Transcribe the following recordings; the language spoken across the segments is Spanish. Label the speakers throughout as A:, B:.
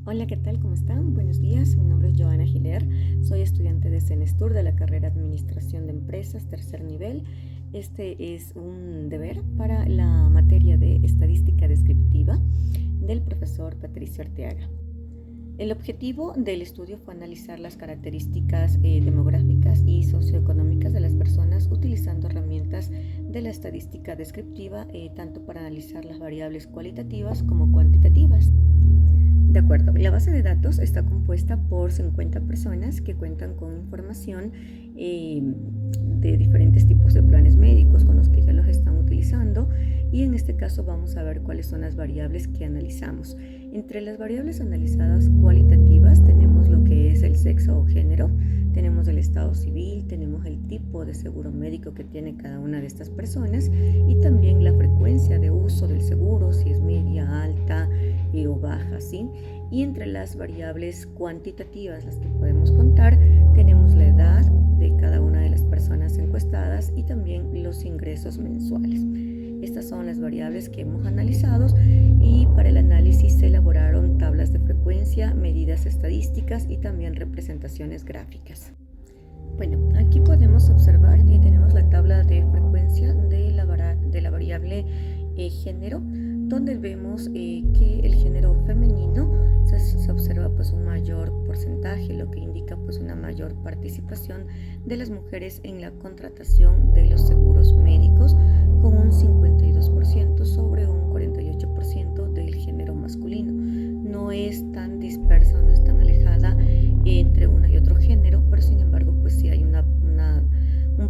A: Hola, ¿qué tal? ¿Cómo están? Buenos días, mi nombre es Joana Giler, soy estudiante de CENESTUR de la carrera Administración de Empresas, tercer nivel. Este es un deber para la materia de Estadística Descriptiva del profesor Patricio Arteaga. El objetivo del estudio fue analizar las características demográficas y socioeconómicas de las personas utilizando herramientas de la estadística descriptiva, tanto para analizar las variables cualitativas como cuantitativas. De acuerdo, la base de datos está compuesta por 50 personas que cuentan con información eh, de diferentes tipos de planes médicos con los que ya los están utilizando, y en este caso vamos a ver cuáles son las variables que analizamos. Entre las variables analizadas cualitativas tenemos lo que es el sexo o género, tenemos el estado civil, tenemos el tipo de seguro médico que tiene cada una de estas personas y también la frecuencia de uso del seguro, si es media, alta o baja, ¿sí? Y entre las variables cuantitativas, las que podemos contar, tenemos la edad de cada una de las personas encuestadas y también los ingresos mensuales. Estas son las variables que hemos analizado y para el análisis se elaboraron tablas de frecuencia, medidas estadísticas y también representaciones gráficas. Bueno, aquí podemos observar y tenemos la tabla de frecuencia de la variable género, donde vemos que el género femenino se observa pues un mayor porcentaje, lo que indica pues una mayor participación de las mujeres en la contratación de los seguros médicos, con un 52% sobre un 48% del género masculino. No es tan dispersa, no es tan alejada entre una y otro género, pero sin embargo pues sí hay un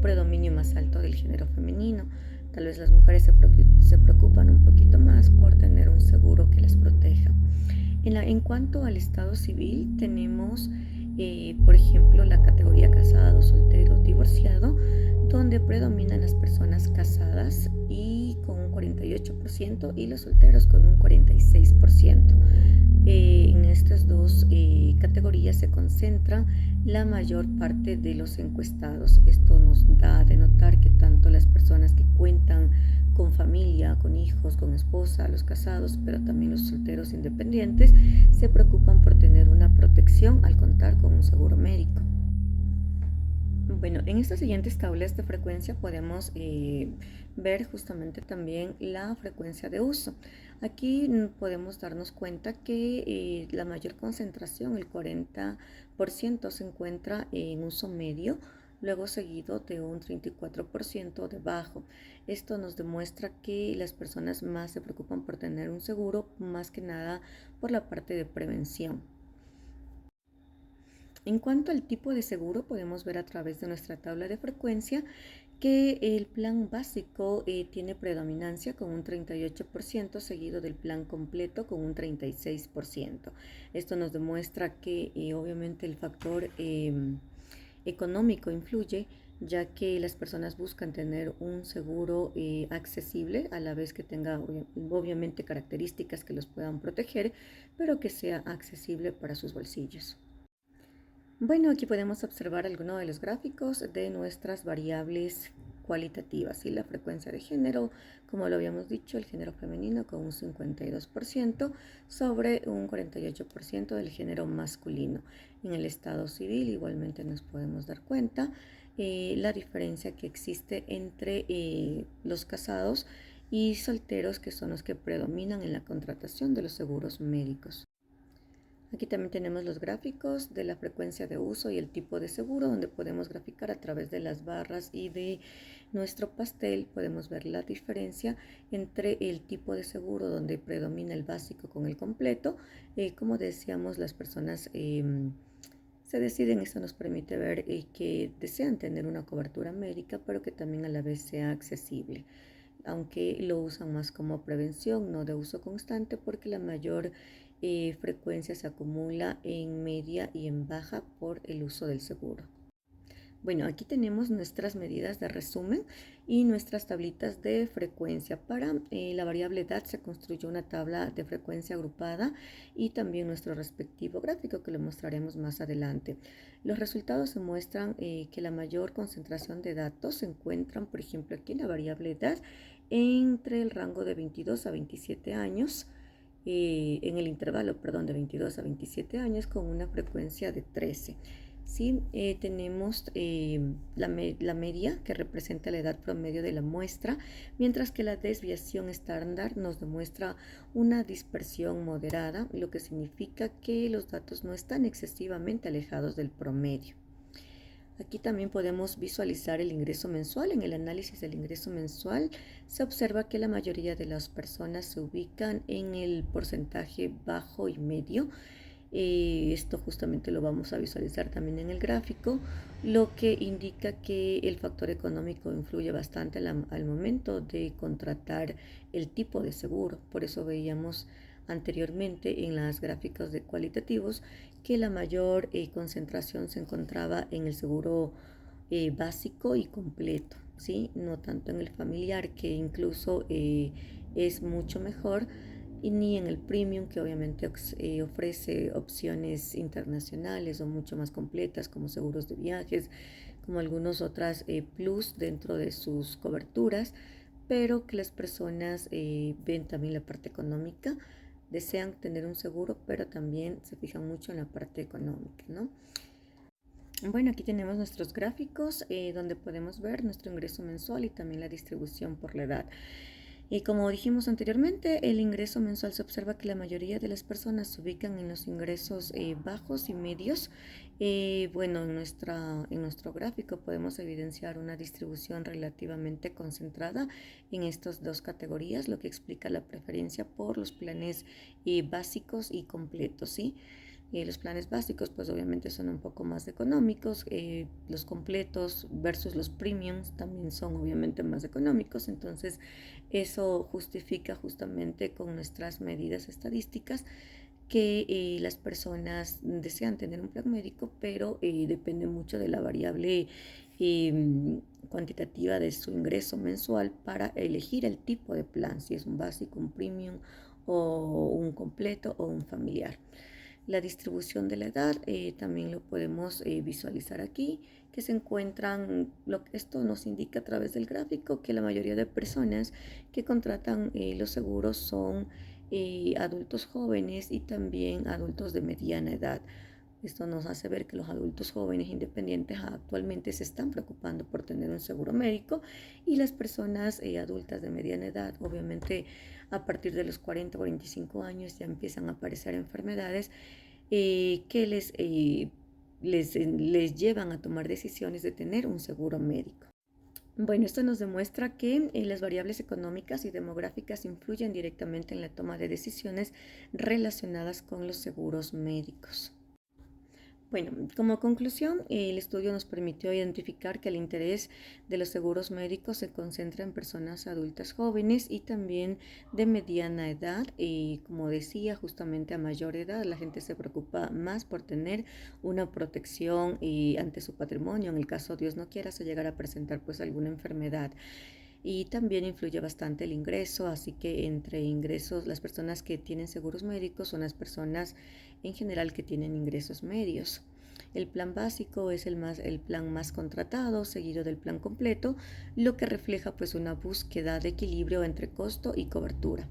A: predominio más alto del género femenino. Tal vez las mujeres se preocupan un poquito más por tener un seguro que las proteja. En cuanto al estado civil, tenemos, por ejemplo, la categoría casado, soltero, divorciado, donde predominan las personas casadas y con un 48% y los solteros con un 46%. En estas dos categorías se concentran la mayor parte de los encuestados. Esto nos da de notar que tanto las personas que cuentan con familia, con hijos, con esposa, los casados, pero también los solteros independientes, se preocupan por tener una protección al contar con un seguro médico. Bueno, en estas siguientes tablas de frecuencia podemos ver justamente también la frecuencia de uso. Aquí podemos darnos cuenta que la mayor concentración, el 40%, se encuentra en uso medio, luego seguido de un 34% de bajo. Esto nos demuestra que las personas más se preocupan por tener un seguro, más que nada por la parte de prevención. En cuanto al tipo de seguro, podemos ver a través de nuestra tabla de frecuencia que el plan básico tiene predominancia con un 38%, seguido del plan completo con un 36%. Esto nos demuestra que obviamente el factor económico influye, ya que las personas buscan tener un seguro accesible, a la vez que tenga obviamente características que los puedan proteger, pero que sea accesible para sus bolsillos. Bueno, aquí podemos observar algunos de los gráficos de nuestras variables cualitativas y la frecuencia de género, como lo habíamos dicho, el género femenino con un 52% sobre un 48% del género masculino. En el estado civil igualmente nos podemos dar cuenta la diferencia que existe entre los casados y solteros, que son los que predominan en la contratación de los seguros médicos. Aquí también tenemos los gráficos de la frecuencia de uso y el tipo de seguro, donde podemos graficar a través de las barras y de nuestro pastel. Podemos ver la diferencia entre el tipo de seguro, donde predomina el básico con el completo. Como decíamos, las personas se deciden, esto nos permite ver que desean tener una cobertura médica, pero que también a la vez sea accesible, aunque lo usan más como prevención, no de uso constante, porque la mayor frecuencia se acumula en media y en baja por el uso del seguro. Bueno, aquí tenemos nuestras medidas de resumen y nuestras tablitas de frecuencia. Para la variable edad se construyó una tabla de frecuencia agrupada y también nuestro respectivo gráfico, que lo mostraremos más adelante. Los resultados se muestran que la mayor concentración de datos se encuentran, por ejemplo, aquí en la variable edad, entre el rango de 22 a 27 años. en el intervalo, perdón, de 22 a 27 años con una frecuencia de 13. Sí, tenemos la media que representa la edad promedio de la muestra, mientras que la desviación estándar nos demuestra una dispersión moderada, lo que significa que los datos no están excesivamente alejados del promedio. Aquí también podemos visualizar el ingreso mensual. En el análisis del ingreso mensual se observa que la mayoría de las personas se ubican en el porcentaje bajo y medio. Esto justamente lo vamos a visualizar también en el gráfico, lo que indica que el factor económico influye bastante al momento de contratar el tipo de seguro. Por eso veíamos anteriormente en las gráficas de cualitativos que la mayor concentración se encontraba en el seguro básico y completo, ¿sí? No tanto en el familiar, que incluso es mucho mejor, y ni en el premium, que obviamente ofrece opciones internacionales o mucho más completas, como seguros de viajes, como algunas otras plus dentro de sus coberturas, pero que las personas ven también la parte económica, desean tener un seguro, pero también se fijan mucho en la parte económica, ¿no? Bueno, aquí tenemos nuestros gráficos donde podemos ver nuestro ingreso mensual y también la distribución por la edad. Y como dijimos anteriormente, el ingreso mensual se observa que la mayoría de las personas se ubican en los ingresos bajos y medios. Bueno, en nuestro gráfico podemos evidenciar una distribución relativamente concentrada en estas dos categorías, lo que explica la preferencia por los planes básicos y completos, ¿sí? Los planes básicos pues obviamente son un poco más económicos, los completos versus los premiums también son obviamente más económicos, entonces eso justifica justamente con nuestras medidas estadísticas que las personas desean tener un plan médico, pero depende mucho de la variable cuantitativa de su ingreso mensual para elegir el tipo de plan, si es un básico, un premium o un completo o un familiar. La distribución de la edad también lo podemos visualizar aquí, que se encuentran, esto nos indica a través del gráfico que la mayoría de personas que contratan los seguros son adultos jóvenes y también adultos de mediana edad. Esto nos hace ver que los adultos jóvenes independientes actualmente se están preocupando por tener un seguro médico, y las personas adultas de mediana edad, obviamente a partir de los 40 o 45 años ya empiezan a aparecer enfermedades que les llevan a tomar decisiones de tener un seguro médico. Bueno, esto nos demuestra que las variables económicas y demográficas influyen directamente en la toma de decisiones relacionadas con los seguros médicos. Bueno, como conclusión, el estudio nos permitió identificar que el interés de los seguros médicos se concentra en personas adultas jóvenes y también de mediana edad. Y como decía, justamente a mayor edad la gente se preocupa más por tener una protección ante su patrimonio, en el caso Dios no quiera se llegara a presentar pues alguna enfermedad. Y también influye bastante el ingreso, así que entre ingresos, las personas que tienen seguros médicos son las personas en general que tienen ingresos medios. El plan básico es el plan más contratado, seguido del plan completo, lo que refleja pues una búsqueda de equilibrio entre costo y cobertura.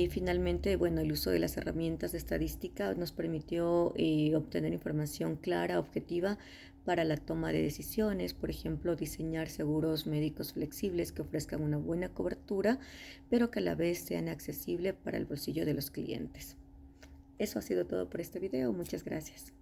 A: Finalmente, bueno, el uso de las herramientas de estadística nos permitió obtener información clara, objetiva para la toma de decisiones, por ejemplo, diseñar seguros médicos flexibles que ofrezcan una buena cobertura, pero que a la vez sean accesibles para el bolsillo de los clientes. Eso ha sido todo por este video. Muchas gracias.